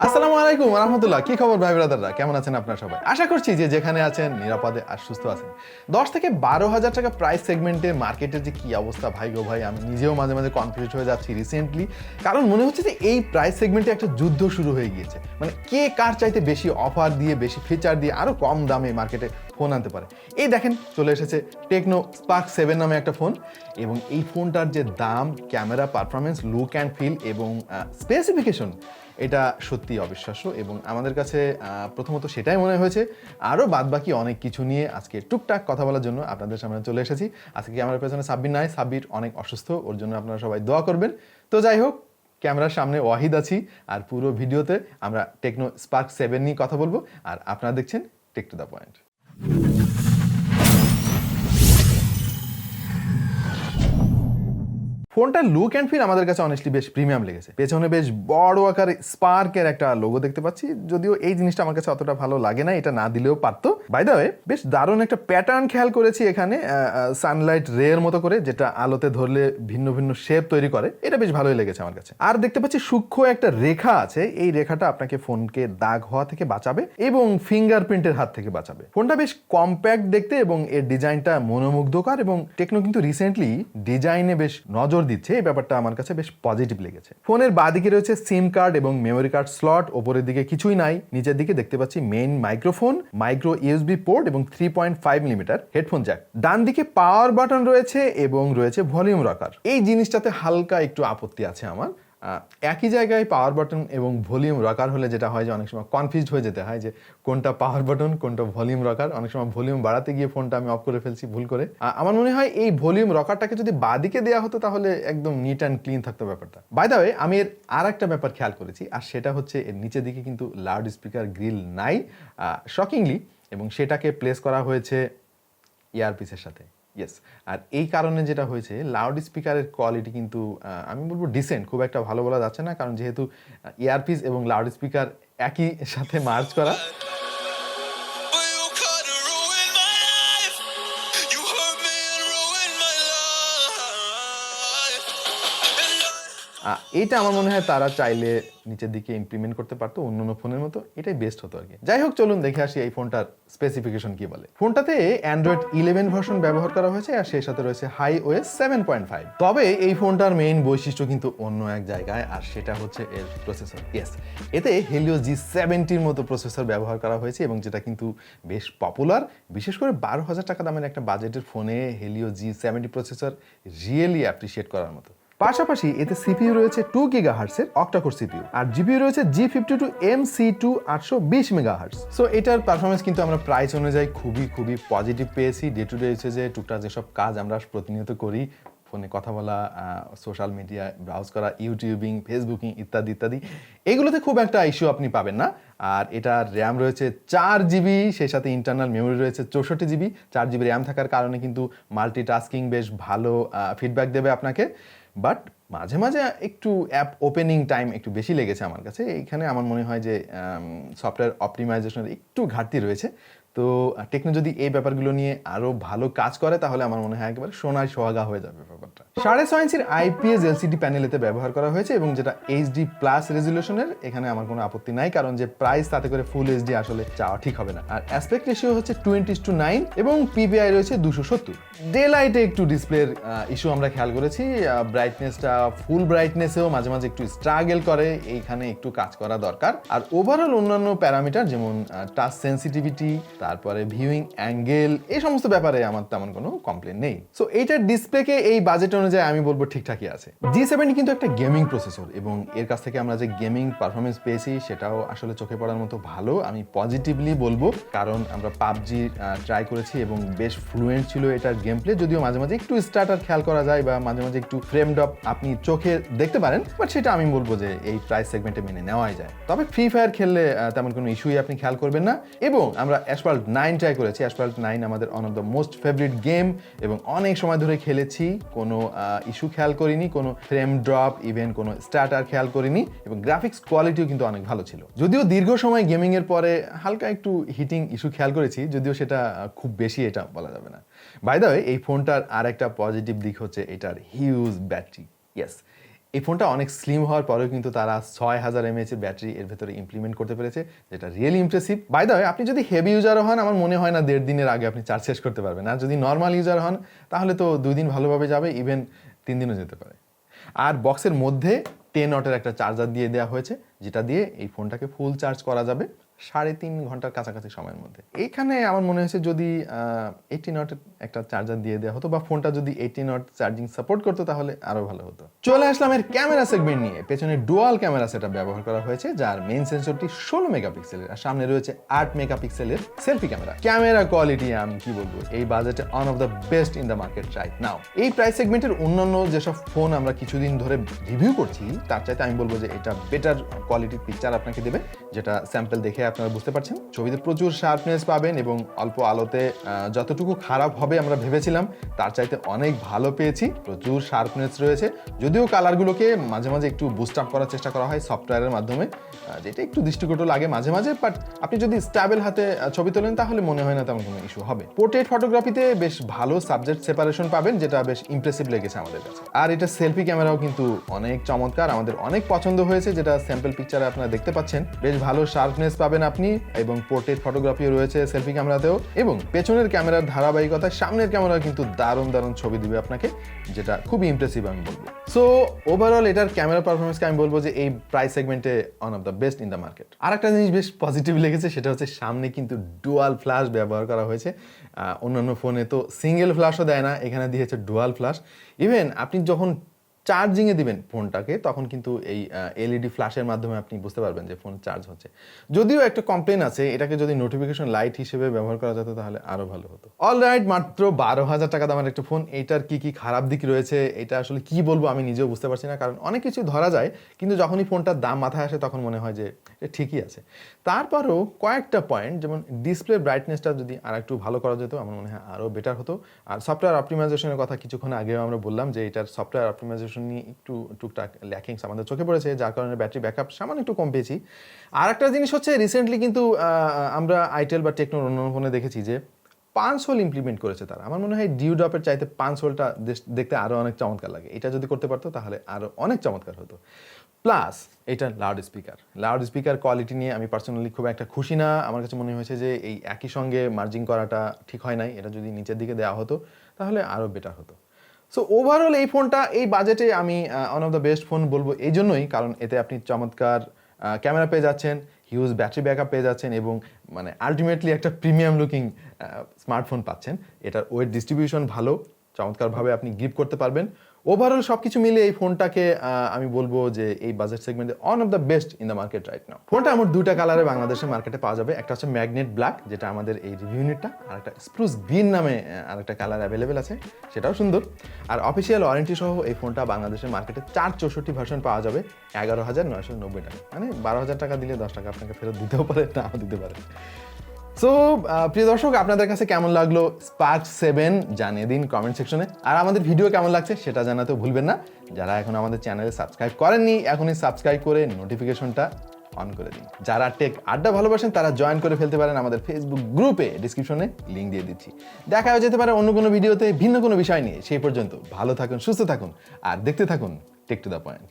আসসালামু আলাইকুম ওয়া রাহমাতুল্লাহ। কি খবর ভাই ব্রাদাররা, কেমন আছেন আপনারা সবাই? আশা করছি যে যেখানে আছেন নিরাপদে আর সুস্থ আছেন। 10 থেকে 12,000 টাকা প্রাইস সেগমেন্টে মার্কেটের যে কি অবস্থা ভাই গো ভাই, আমি নিজেও মাঝে মাঝে কনফিউজ হয়ে যাচ্ছি রিসেন্টলি। কারণ মনে হচ্ছে যে এই প্রাইস সেগমেন্টে একটা যুদ্ধ শুরু হয়ে গিয়েছে। মানে কে কার চাইতে বেশি অফার দিয়ে, বেশি ফিচার দিয়ে আরো কম দামে মার্কেটে ফোন আনতে পারে। এই দেখেন চলে এসেছে টেকনো স্পার্ক 7 নামে একটা ফোন, এবং এই ফোনটার যে দাম, camera performance, look and feel এবং স্পেসিফিকেশন, এটা সত্যি অবিশ্বাস্য। এবং আমাদের কাছে প্রথমত সেটাই মনে হয়েছে। আরও বাদবাকি অনেক কিছু নিয়ে আজকে টুকটাক কথা বলার জন্য আপনাদের সামনে চলে এসেছি। আজকে ক্যামেরার পেছনে সাব্বির নাই, সাব্বির অনেক অসুস্থ, ওর জন্য আপনারা সবাই দোয়া করবেন। তো যাই হোক, ক্যামেরার সামনে ওয়াহিদ আছি, আর পুরো ভিডিওতে আমরা টেকনো স্পার্ক 7 নিয়ে কথা বলবো, আর আপনারা দেখছেন টেক টু দ্য পয়েন্ট। ফোনটার লুক অ্যান্ড ফিল আমাদের কাছে অনেস্টলি বেশ প্রিমিয়াম লেগেছে। পেছনে বেশ বড় আকারে স্পার্কের একটা লোগো দেখতে পাচ্ছি, যদিও এই জিনিসটা আমার কাছে অতটা ভালো লাগে না, এটা না দিলেও পারতো। বাই দ্য ওয়ে, বেশ দারুণ একটা প্যাটার্ন খেয়াল করেছি এখানে, সানলাইট রের মতো করে, যেটা আলোতে ধরলে ভিন্ন ভিন্ন শেপ তৈরি করে। এটা বেশ ভালোই লেগেছে আমার কাছে। আর দেখতে পাচ্ছি সূক্ষ্ম একটা রেখা আছে, এই রেখাটা আপনাকে ফোনকে দাগ হওয়া থেকে বাঁচাবে এবং ফিঙ্গারপ্রিন্টের হাত থেকে বাঁচাবে। ফোনটা বেশ কম্প্যাক্ট দেখতে এবং এর ডিজাইনটা মনোমুগ্ধকর, এবং টেকনো কিন্তু রিসেন্টলি ডিজাইনে বেশ নজর দিচ্ছে, এই ব্যাপারটা আমার কাছে বেশ পজিটিভ লেগেছে। ফোনের বাঁদিকে রয়েছে সিম কার্ড এবং মেমোরি কার্ড স্লট, ওপরের দিকে কিছুই নাই। নিচের দিকে দেখতে পাচ্ছি main microphone, micro USB port এবং 3.5 মিলিমিটার হেডফোন জ্যাক। ডান দিকে পাওয়ার বাটন রয়েছে এবং রয়েছে ভলিউম রকার। এই জিনিসটাতে হালকা একটু আপত্তি আছে আমার। একই জায়গায় পাওয়ার বাটন এবং ভলিউম রকার হলে যেটা হয় যে অনেক সময় কনফিউজড হয়ে যেতে হয় যে কোনটা পাওয়ার বাটন, কোনটা ভলিউম রকার। অনেক সময় ভলিউম বাড়াতে গিয়ে ফোনটা আমি অফ করে ফেলছি ভুল করে। আমার মনে হয় এই ভলিউম রকারটাকে যদি বাদিকে দেওয়া হতো তাহলে একদম নিট অ্যান্ড ক্লিন থাকতো ব্যাপারটা। বাই দ্য ওয়ে, আমি এর আর একটা ব্যাপার খেয়াল করেছি, আর সেটা হচ্ছে এর নিচের দিকে কিন্তু লাউড স্পিকার গ্রিল নাই শকিংলি, এবং সেটাকে প্লেস করা হয়েছে ইয়ারপিসের সাথে। ইয়েস, আর এই কারণে যেটা হয়েছে, লাউড স্পিকারের কোয়ালিটি কিন্তু আমি বলবো ডিসেন্ট, খুব একটা ভালো বলা যাচ্ছে না, কারণ যেহেতু ইয়ারপিস এবং লাউড স্পিকার একই সাথে মার্জ করা। এটা আমার মনে হয় তারা চাইলে নিচের দিকে ইমপ্লিমেন্ট করতে পারতো অন্যান্য ফোনের মতো, এটাই বেস্ট হতো আর কি। যাই হোক, চলুন দেখে আসি এই ফোনটার স্পেসিফিকেশন কি বলে। ফোনটাতে অ্যান্ড্রয়েড 11 ভার্সন ব্যবহার করা হয়েছে, আর সেই সাথে রয়েছে HiOS 7.5। তবে এই ফোনটার মেইন বৈশিষ্ট্য কিন্তু অন্য এক জায়গায়, আর সেটা হচ্ছে এর প্রসেসর। ইয়েস, এতে Helio G70-র মতো প্রসেসর ব্যবহার করা হয়েছে, এবং যেটা কিন্তু বেশ পপুলার। বিশেষ করে 12,000 টাকা দামের একটা বাজেটের ফোনে Helio G70 processor really appreciate করার মতো। পাশাপাশি এতে সিপিইউ রয়েছে 2 গিগাহার্টসের অক্টাকোর সিপিইউ, আর জিপিইউ রয়েছে G52MC2 820 মেগাহার্টস। সো এটার পারফরমেন্স কিন্তু আমরা প্রাইস অনুযায়ী খুবই পজিটিভ পেয়েছি। ডে টু ডে ইউসেজে টুকটাক যেসব কাজ আমরা প্রতিনিয়ত করি, ফোনে কথা বলা, সোশ্যাল মিডিয়া ব্রাউজ করা, ইউটিউবিং, ফেসবুকিং ইত্যাদি ইত্যাদি, এগুলোতে খুব একটা ইস্যু আপনি পাবেন না। আর এটার র্যাম রয়েছে 4 জিবি, সেই সাথে ইন্টারনাল মেমোরি রয়েছে 64 জিবি। 4 জিবি র্যাম থাকার কারণে কিন্তু মাল্টিটাস্কিং বেশ ভালো ফিডব্যাক দেবে আপনাকে। বাট মাঝে মাঝে একটু অ্যাপ ওপেনিং টাইম একটু বেশি লেগেছে আমার কাছে। এইখানে আমার মনে হয় যে সফটওয়্যার অপটিমাইজেশনের একটু ঘাটতি রয়েছে। তো টেকনো যদি এই ব্যাপারগুলো নিয়ে আরও ভালো কাজ করে, তাহলে আমার মনে হয় একেবারে সোনায় সোহাগা হয়ে যাবে ব্যাপারটা। 6.5 ইঞ্চির IPS LCD প্যানেল এতে ব্যবহার করা হয়েছে, এবং যেটা HD+ রেজুলেশনের। এখানে আমার কোনো আপত্তি নাই, কারণ যে প্রাইস তাতে করে ফুল HD আসলে চাওয়া ঠিক হবে না। আর অ্যাসপেক্ট রেশিও হচ্ছে 20:9, এবং PPI রয়েছে 270। ডে লাইটে একটু ডিসপ্লের ইস্যু আমরা খেয়াল করেছি, ব্রাইটনেসটা ফুল ব্রাইটনেসেও মাঝে মাঝে একটু স্ট্রাগল করে, এইখানে একটু কাজ করা দরকার। আর ওভারঅল অন্যান্য প্যারামিটার যেমন টাচ সেন্সিটিভিটি, তারপরে ভিউইং অ্যাঙ্গেল, এই সমস্ত ব্যাপারে আমার তেমন কোনো কমপ্লেন নেই। সো এইটার ডিসপ্লেকে এই বাজেট অনুযায়ী আমি বলবো ঠিকঠাকই আছে। G70 কিন্তু একটা গেমিং প্রসেসর, এবং এর কাছ থেকে আমরা যে গেমিং পারফরমেন্স পেয়েছি সেটাও আসলে চোখে পড়ার মতো ভালো, আমি পজিটিভলি বলবো। কারণ আমরা পাবজি ট্রাই করেছি এবং বেশ ফ্লুয়েন্ট ছিল এটার গেম প্লে, যদিও মাঝে মাঝে একটু স্টার্টার খেয়াল করা যায় বা মাঝে মাঝে একটু ফ্রেম ড্রপ আপনি চোখে দেখতে পারেন, বাট সেটা আমি বলবো যে এই প্রাইস সেগমেন্টে মেনে নেওয়াই যায়। তবে ফ্রি ফায়ার খেললে তেমন কোনো ইস্যুই আপনি খেয়াল করবেন না। এবং আমরা Asphalt 9 ট্রাই করেছি। Asphalt 9 আমাদের one of the most favourite game, এবং অনেক সময় ধরে খেলেছি, কোনো ইস্যু খেয়াল করিনি, কোনো ফ্রেম ড্রপ, ইভেন কোনো স্টার্টার খেয়াল করিনি, এবং গ্রাফিক্স কোয়ালিটিও কিন্তু অনেক ভালো ছিল। যদিও দীর্ঘ সময় গেমিং এর পরে হালকা একটু হিটিং ইস্যু খেয়াল করেছি, যদিও সেটা খুব বেশি এটা বলা যাবে না। বাই দ্য ওয়ে, এই ফোনটার আর একটা পজিটিভ দিক হচ্ছে এটার হিউজ ব্যাটারি। ইয়েস, এই ফোনটা অনেক স্লিম হওয়ার পরেও কিন্তু তারা 6000 mAh এর ব্যাটারি এর ভেতরে ইমপ্লিমেন্ট করতে পেরেছে, যেটা really impressive. By the way, আপনি যদি হেভি ইউজার হন আমার মনে হয় না 1.5 দিনের আগে আপনি চার্জ শেষ করতে পারবেন। আর যদি নর্মাল ইউজার হন তাহলে তো 2 দিন ভালোভাবে যাবে, ইভেন 3 দিনও যেতে পারে। আর বক্সের মধ্যে 10 ওয়াটের একটা চার্জার দিয়ে দেওয়া হয়েছে, যেটা দিয়ে এই ফোনটাকে ফুল চার্জ করা যাবে 3.5 ঘন্টার কাছাকাছি সময়ের মধ্যে। এইখানে আমার মনে হয়েছে যদি 18 ওয়াটের একটা চার্জার দিয়ে দেওয়া হতো বা ফোনটা যদি 18 ওয়াট চার্জিং সাপোর্ট করতো তাহলে আরো ভালো হতো। চলে আসলাম এর ক্যামেরা সেগমেন্ট নিয়ে। পেছনে ডুয়াল ক্যামেরা সেটআপ ব্যবহার করা হয়েছে, যার মেইন সেন্সরটি 16 মেগাপিক্সেলের আর সামনে রয়েছে 8 মেগাপিক্সেলের সেলফি ক্যামেরা। ক্যামেরা কোয়ালিটি আমি কি বলবো, এই বাজেটে one of the best in the market right now. এই প্রাইস সেগমেন্টের অন্যান্য যেসব ফোন আমরা কিছুদিন ধরে রিভিউ করছি তার চাইতে আমি বলবো যে এটা বেটার কোয়ালিটির পিকচার আপনাকে দেবে, যেটা স্যাম্পল দেখে আপনারা বুঝতে পারছেন। ছবিতে প্রচুর শার্পনেস পাবেন এবং অল্প আলোতে যতটুকু খারাপ হবে আমরা ভেবেছিলাম তার চাইতে অনেক ভালো পেয়েছি। প্রচুর শার্পনেস রয়েছে, যদিও কালারগুলোকে মাঝে মাঝে একটু বুস্ট আপ করার চেষ্টা করা হয় সফটওয়্যারের মাধ্যমে, যেটা একটু দৃষ্টিকটু লাগে মাঝে মাঝে, বাট আপনি যদি স্ট্যাবল হাতে ছবি তোলেন তাহলে মনে হয় না তেমন কোনো ইস্যু হবে। পোর্ট্রেট ফটোগ্রাফিতে বেশ ভালো সাবজেক্ট সেপারেশন পাবেন, যেটা বেশ ইমপ্রেসিভ লেগেছে আমাদের কাছে। আর এটা সেলফি ক্যামেরাও কিন্তু অনেক চমৎকার, আমাদের অনেক পছন্দ হয়েছে, যেটা স্যাম্পল পিকচারে আপনারা দেখতে পাচ্ছেন। বেশ ভালো শার্পনেস পাবেন আপনি, এবং পোর্ট্রেট ফটোগ্রাফিও রয়েছে সেলফি ক্যামেরাতেও, এবং পেছনের ক্যামেরার ধারাবাহিকতা সামনের ক্যামেরা কিন্তু দারুণ দারুণ ছবি দিবে আপনাকে, যেটা খুবই ইমপ্রেসিভ আমি বলবো। সো ওভারঅল এটার ক্যামেরা পারফরমেন্সকে আমি বলবো যে এই প্রাইস সেগমেন্টে one of the best in the market. আর একটা জিনিস বেশ পজিটিভ লেগেছে, সেটা হচ্ছে সামনে কিন্তু ডুয়াল ফ্ল্যাশ ব্যবহার করা হয়েছে। অন্যান্য ফোনে তো সিঙ্গেল ফ্ল্যাশও দেয় না, এখানে দিয়েছে ডুয়াল ফ্ল্যাশ। ইভেন আপনি যখন চার্জিংয়ে দিবেন ফোনটাকে তখন কিন্তু এই এলইডি ফ্ল্যাশের মাধ্যমে আপনি বুঝতে পারবেন যে ফোন চার্জ হচ্ছে। যদিও একটা কমপ্লেন আছে, এটাকে যদি নোটিফিকেশন লাইট হিসেবে ব্যবহার করা যেত তাহলে আরো ভালো হতো। অলরাইট, মাত্র 12,000 টাকা দামের একটা ফোন, এইটার কি কি খারাপ দিক রয়েছে এটা আসলে কি বলবো আমি নিজেও বুঝতে পারছি না, কারণ অনেক কিছু ধরা যায় কিন্তু যখনই ফোনটার দাম মাথায় আসে তখন মনে হয় যে এটা ঠিকই আছে। তারপরেও কয়েকটা পয়েন্ট, যেমন ডিসপ্লে ব্রাইটনেসটা যদি আর একটু ভালো করা যেত আমার মনে হয় আরও বেটার হতো। আর সফটওয়্যার অপটিমাইজেশনের কথা কিছুক্ষণ আগেও আমরা বললাম যে এটার সফটওয়্যার অপটিমাইজেশন নিয়ে একটু টুকটাক ল্যাকিংস আমাদের চোখে পড়েছে, যার কারণে ব্যাটারি ব্যাকআপ সামান্য একটু কম পেয়েছি। আর একটা জিনিস হচ্ছে রিসেন্টলি কিন্তু আমরা আইটেল বা টেকনোর অন্য ফোনে দেখেছি যে 5 হোল ইমপ্লিমেন্ট করেছে তারা। আমার মনে হয় ডিউ ড্রপের চাইতে 5 হোলটা দেখতে আরও অনেক চমৎকার লাগে। এটা যদি করতে পারতো তাহলে আরও অনেক চমৎকার হতো। প্লাস এটা লাউড স্পিকার কোয়ালিটি নিয়ে আমি পার্সোনালি খুব একটা খুশি না। আমার কাছে মনে হয়েছে যে এই একই সঙ্গে মার্জিং করাটা ঠিক হয় নাই, এটা যদি নিচের দিকে দেওয়া হতো তাহলে আরও বেটার হতো। সো ওভারঅল এই ফোনটা এই বাজেটে আমি one of the best phone বলবো এই জন্যই, কারণ এতে আপনি চমৎকার ক্যামেরা পেয়ে যাচ্ছেন, হিউজ ব্যাটারি ব্যাকআপ পেয়ে যাচ্ছেন এবং মানে আলটিমেটলি একটা প্রিমিয়াম লুকিং স্মার্টফোন পাচ্ছেন। এটার ওয়েট ডিস্ট্রিবিউশন ভালো, চমৎকারভাবে আপনি গ্রিপ করতে পারবেন। ওভারঅল সব কিছু মিলে এই ফোনটাকে আমি বলবো যে এই বাজেট সেগমেন্টে one of the best in the market right now. ফোনটা আমার দুইটা কালারে বাংলাদেশের মার্কেটে পাওয়া যাবে, একটা হচ্ছে ম্যাগনেট ব্ল্যাক যেটা আমাদের এই রিভিউ ইউনিটটা, আর একটা স্প্রুস গ্রিন নামে আরেকটা কালার অ্যাভেলেবেল আছে, সেটাও সুন্দর। আর অফিসিয়াল ওয়ারেন্টি সহ এই ফোনটা বাংলাদেশের মার্কেটে 464 ভার্সন পাওয়া যাবে 11,990 টাকা, মানে 12,000 টাকা দিলে 10 টাকা আপনাকে ফেরত দিতেও পারে, নাও দিতে পারে। সো প্রিয় দর্শক, আপনাদের কাছে কেমন লাগলো স্পার্ক 7 জানিয়ে দিন কমেন্ট সেকশনে। আর আমাদের ভিডিও কেমন লাগছে সেটা জানাতেও ভুলবেন না। যারা এখন আমাদের চ্যানেলে সাবস্ক্রাইব করেননি এখনই সাবস্ক্রাইব করে নোটিফিকেশনটা অন করে দিন। যারা টেক আড্ডা ভালোবাসেন তারা জয়েন করে ফেলতে পারেন আমাদের ফেসবুক গ্রুপে, ডিসক্রিপশনে লিঙ্ক দিয়ে দিচ্ছি। দেখা হয়ে যেতে পারে অন্য কোনো ভিডিওতে ভিন্ন কোনো বিষয় নিয়ে। সেই পর্যন্ত ভালো থাকুন, সুস্থ থাকুন আর দেখতে থাকুন টেক টু দ্য পয়েন্ট।